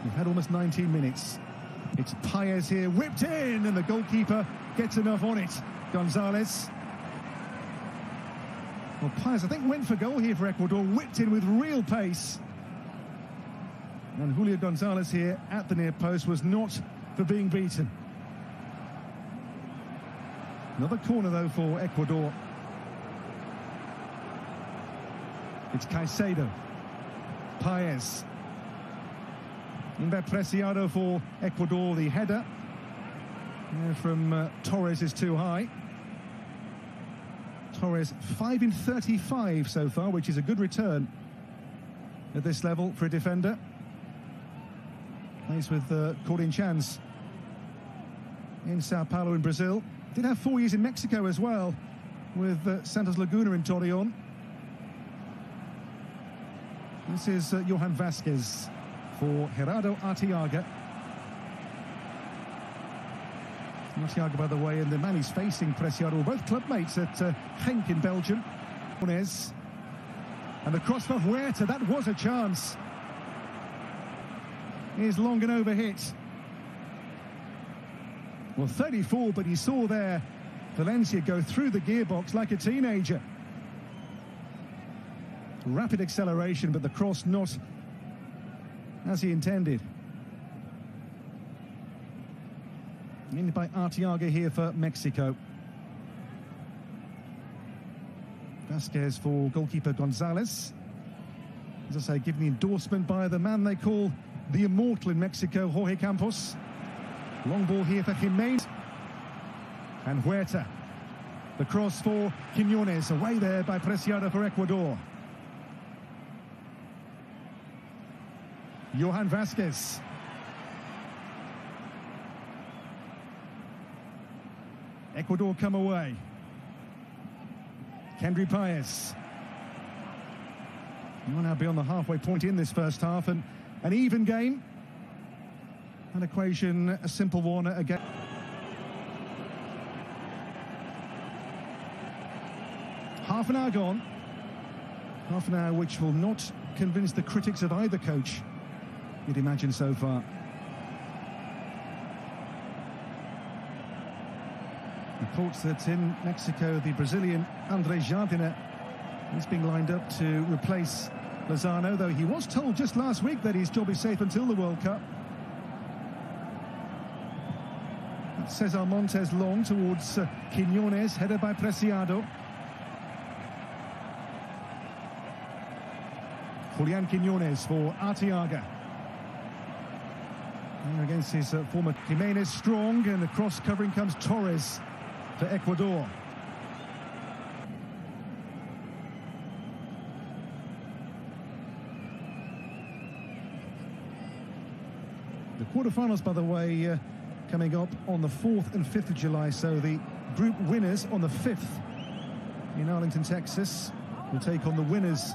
We've had almost 19 minutes. It's Paez here, whipped in, and the goalkeeper gets enough on it. Gonzalez. Well, Paez, I think, went for goal here for Ecuador, whipped in with real pace. And Julio Gonzalez here at the near post was not for being beaten. Another corner, though, for Ecuador. It's Caicedo. Paez. Inver Preciado for Ecuador, the header from Torres is too high. Torres 5 in 35 so far, which is a good return at this level for a defender. Plays with Corin Chance in Sao Paulo in Brazil. Did have 4 years in Mexico as well, with Santos Laguna in Torreon. This is Johan Vasquez for Gerardo Arteaga. Arteaga, by the way, and the man he's facing, Preciado, were both club mates at Genk in Belgium. And the cross for Huerta, that was a chance. Is long and overhit. Well, 34, but he saw there Valencia go through the gearbox like a teenager. Rapid acceleration, but the cross not as he intended. In by Arteaga here for Mexico. Vasquez for goalkeeper Gonzalez. As I say, given the endorsement by the man they call the immortal in Mexico, Jorge Campos. Long ball here for Jimenez. And Huerta. The cross for Quiñones, away there by Preciado for Ecuador. Johan Vasquez. Ecuador come away. Kendry Paez. We'll now be on the halfway point in this first half, and an even game. An equation, a simple one again. Half an hour gone. Half an hour which will not convince the critics of either coach, you'd imagine, so far. Reports that in Mexico, the Brazilian André Jardine is being lined up to replace Lozano, though he was told just last week that his job is safe until the World Cup. Cesar Montes long towards Quiñones, headed by Preciado. Julian Quiñones for Arteaga. And against his former Jimenez, strong, and across covering comes Torres for Ecuador. The quarterfinals, by the way, coming up on the 4th and 5th of July, so the group winners on the 5th in Arlington, Texas, will take on the winners,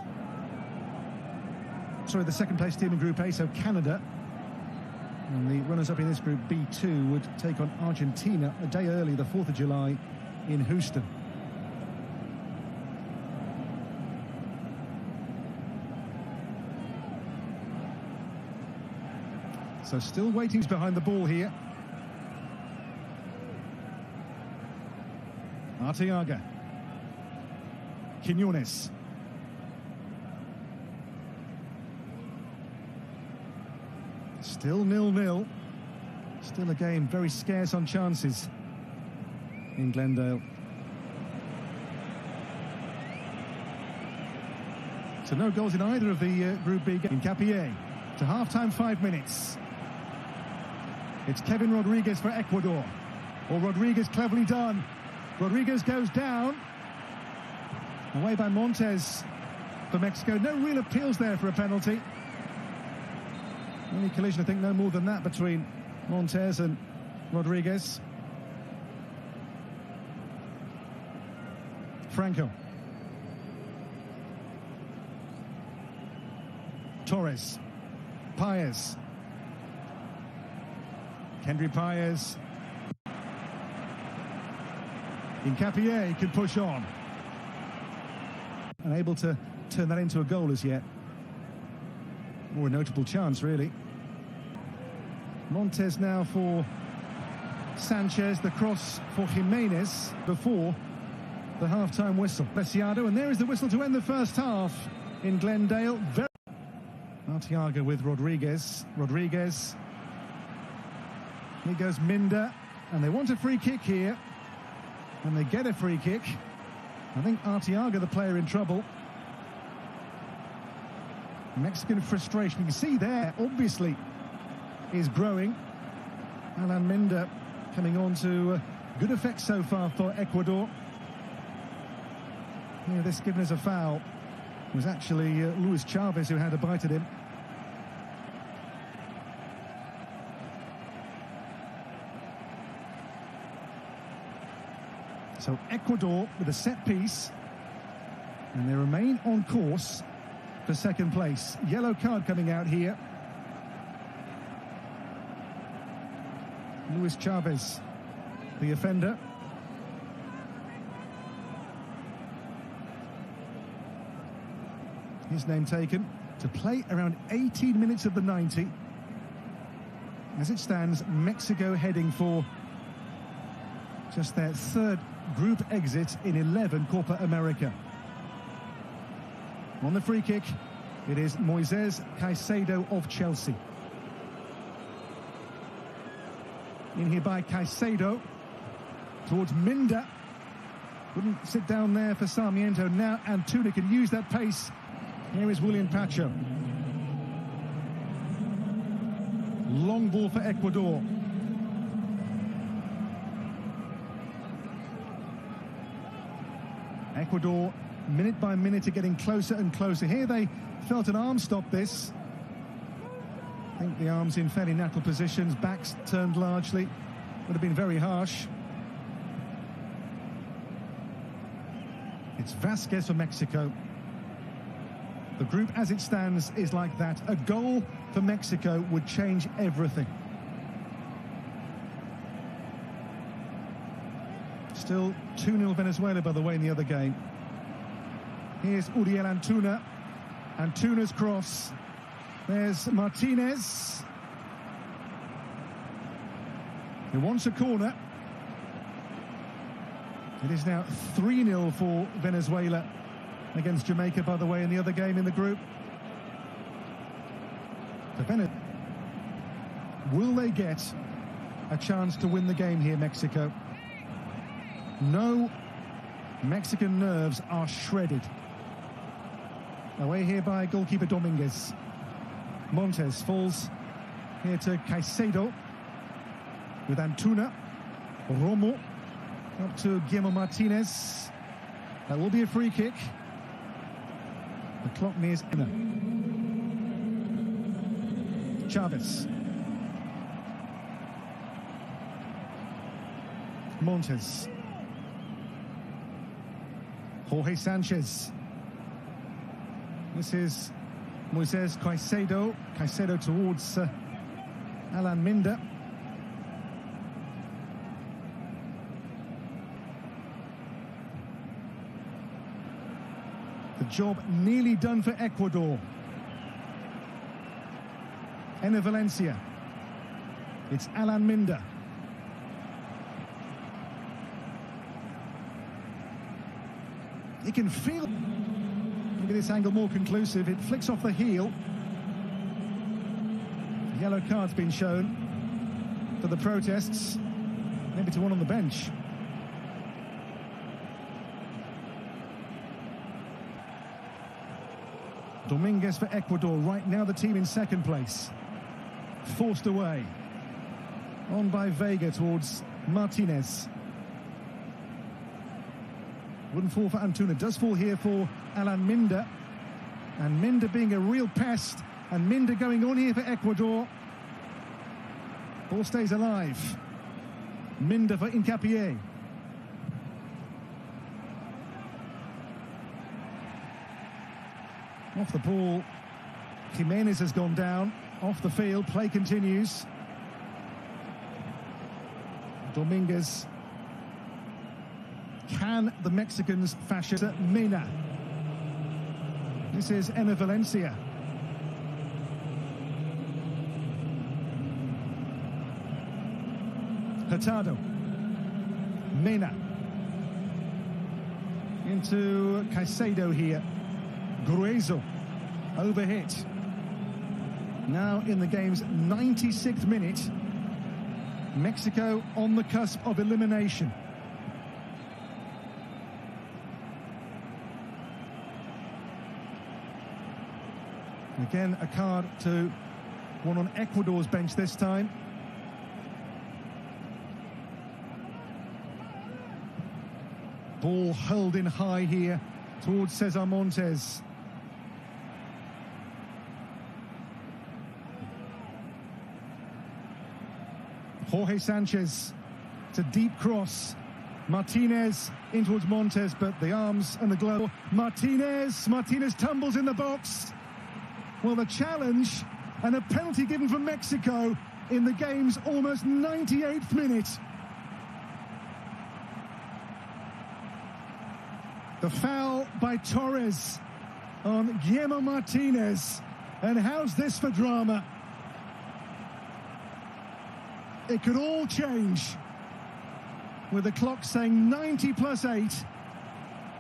the second place team in Group A, so Canada. And the runners-up in this Group B2 would take on Argentina a day early, the 4th of July, in Houston. So still waiting behind the ball here. Arteaga. Quiñones. Still 0-0. Still a game very scarce on chances in Glendale. So no goals in either of the Group B games. In Capié to half-time, 5 minutes. It's Kevin Rodriguez for Ecuador. Or Rodriguez, cleverly done. Rodriguez goes down. Away by Montes for Mexico. No real appeals there for a penalty. Only collision, I think, no more than that between Montes and Rodriguez. Franco. Torres. Paez. Kendry Paez. Hincapié can push on. Unable to turn that into a goal as yet. More a notable chance, really. Montes now for Sanchez, the cross for Jimenez before the half-time whistle. Preciado, and there is the whistle to end the first half in Glendale. Arteaga with Rodriguez. Here goes Minda, and they want a free kick here, and they get a free kick. I think Arteaga, the player, in trouble. Mexican frustration, you can see there, obviously, is growing. Alan Minda coming on to good effect so far for Ecuador. Yeah, this given as a foul. It was actually Luis Chavez who had a bite at him. So Ecuador with a set piece, and they remain on course for second place. Yellow card coming out here. Luis Chavez, the offender. His name taken to play around 18 minutes of the 90. As it stands, Mexico heading for just their third group exit in 11 Copa America. On the free kick, it is Moises Caicedo of Chelsea. In here by Caicedo towards Minda. Wouldn't sit down there for Sarmiento. Now Antuna can use that pace. Here is William Pacho. Long ball for Ecuador. Ecuador, minute by minute, are getting closer and closer. Here they felt an arm stop this. I think the arm's in fairly natural positions, backs turned largely. Would have been very harsh. It's Vasquez for Mexico. The group as it stands is like that. A goal for Mexico would change everything. Still 2-0 Venezuela, by the way, in the other game. Here's Uriel Antuna. Antuna's cross. There's Martinez. He wants a corner. It is now 3-0 for Venezuela against Jamaica, by the way, in the other game in the group. Will they get a chance to win the game here, Mexico? No, Mexican nerves are shredded. Away here by goalkeeper Dominguez. Montes falls here to Caicedo with Antuna. Romo up to Guillermo Martinez. That will be a free kick. The clock nears inner. Chavez. Montes. Jorge Sanchez. This is Moises Caicedo. Caicedo towards Alan Minda. The job nearly done for Ecuador. Enner Valencia. It's Alan Minda. He can feel. Look at this angle more conclusive. It flicks off the heel. The yellow card's been shown for the protests. Maybe to one on the bench. Dominguez for Ecuador. Right now the team in second place. Forced away. On by Vega towards Martinez. Wouldn't fall for Antuna. Does fall here for Alan Minda. And Minda being a real pest. And Minda going on here for Ecuador. Ball stays alive. Minda for Hincapié. Off the ball. Jimenez has gone down. Off the field. Play continues. Dominguez. Can the Mexicans fashion Mena? This is Enner Valencia. Hurtado. Mena. Into Caicedo here. Gruezo. Overhit. Now in the game's 96th minute. Mexico on the cusp of elimination. Again, a card to one on Ecuador's bench this time. Ball hurled in high here towards Cesar Montes. Jorge Sanchez. It's a deep cross. Martinez in towards Montes, but the arms and the glove. Martinez tumbles in the box. Well, the challenge and a penalty given for Mexico in the game's almost 98th minute. The foul by Torres on Guillermo Martinez. And how's this for drama? It could all change with the clock saying 90+8.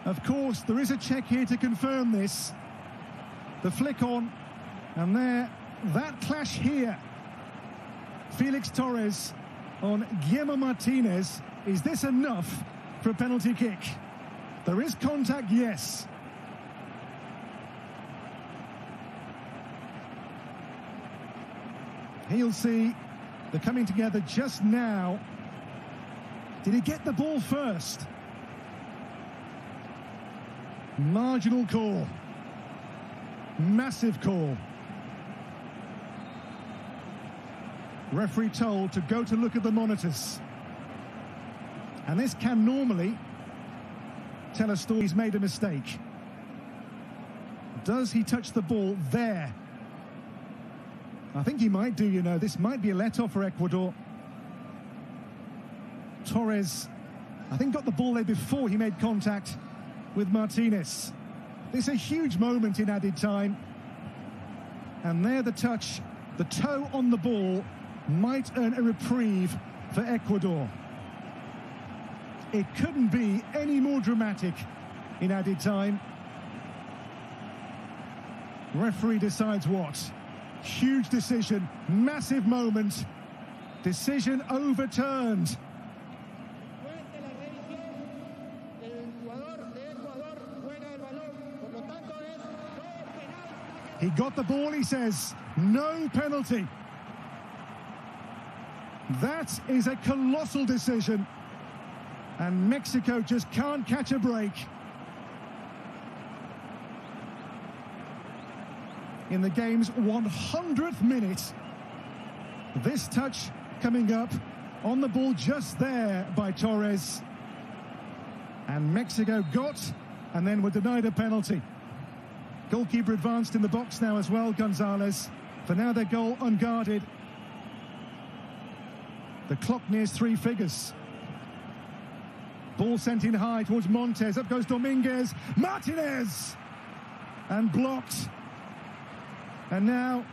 Of course, there is a check here to confirm this. The flick on, and there, that clash here. Felix Torres on Guillermo Martinez. Is this enough for a penalty kick? There is contact, yes. He'll see the coming together just now. Did he get the ball first? Marginal call. Massive call. Referee told to go to look at the monitors. And this can normally tell a story. He's made a mistake. Does he touch the ball there? I think he might do, you know. This might be a let-off for Ecuador. Torres, I think, got the ball there before he made contact with Martinez. This is a huge moment in added time. And there the touch, the toe on the ball, might earn a reprieve for Ecuador. It couldn't be any more dramatic in added time. Referee decides what? Huge decision, massive moment. Decision overturned. He got the ball, he says. No penalty. That is a colossal decision. And Mexico just can't catch a break. In the game's 100th minute. This touch coming up on the ball just there by Torres. And Mexico got and then were denied a penalty. Goalkeeper advanced in the box now as well, Gonzalez. For now, their goal unguarded. The clock nears three figures. Ball sent in high towards Montes. Up goes Dominguez. Martinez! And blocked. And now,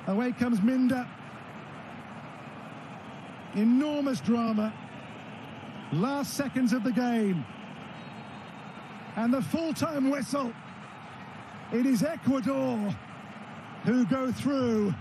away comes Minda. Enormous drama. Last seconds of the game. And the full-time whistle. It is Ecuador who go through